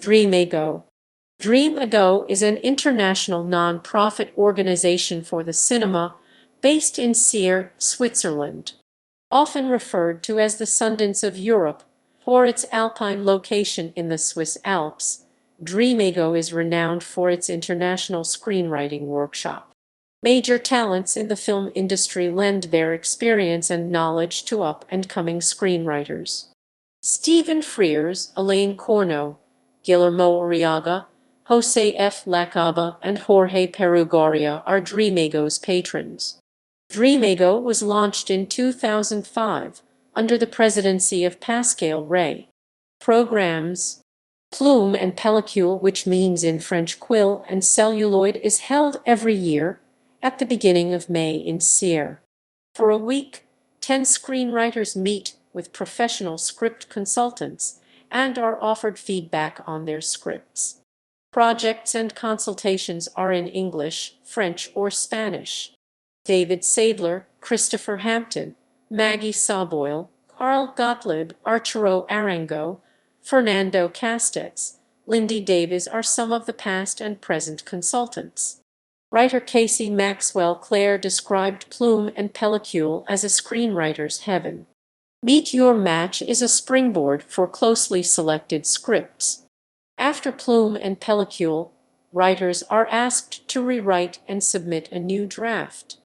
Dreamago. Dreamago is an international non-profit organization for the cinema based in Sierre, Switzerland. Often referred to as the Sundance of Europe for its alpine location in the Swiss Alps, Dreamago is renowned for its international screenwriting workshop. Major talents in the film industry lend their experience and knowledge to up-and-coming screenwriters. Stephen Frears, Alain Corneau, Guillermo Arriaga, Jose F. Lacaba and Jorge Perugorría are Dreamago's patrons. Dreamago was launched in 2005 under the presidency of Pascale Rey. Programs Plume and Pellicule, which means in French quill and celluloid, is held every year at the beginning of May in Sierre. For a week, 10 screenwriters meet with professional script consultants and are offered feedback on their scripts. Projects and consultations are in English, French, or Spanish. David Sadler, Christopher Hampton, Maggie Sawboyle, Carl Gottlieb, Arturo Arango, Fernando Castex, Lindy Davis are some of the past and present consultants. Writer Casey Maxwell Clare described Plume and Pellicule as a screenwriter's heaven. Meet Your Match is a springboard for closely selected scripts. After Plume and Pellicule, writers are asked to rewrite and submit a new draft.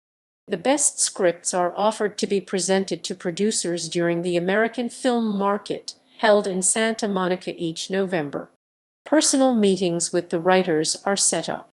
The best scripts are offered to be presented to producers during the American Film Market, held in Santa Monica each November. Personal meetings with the writers are set up.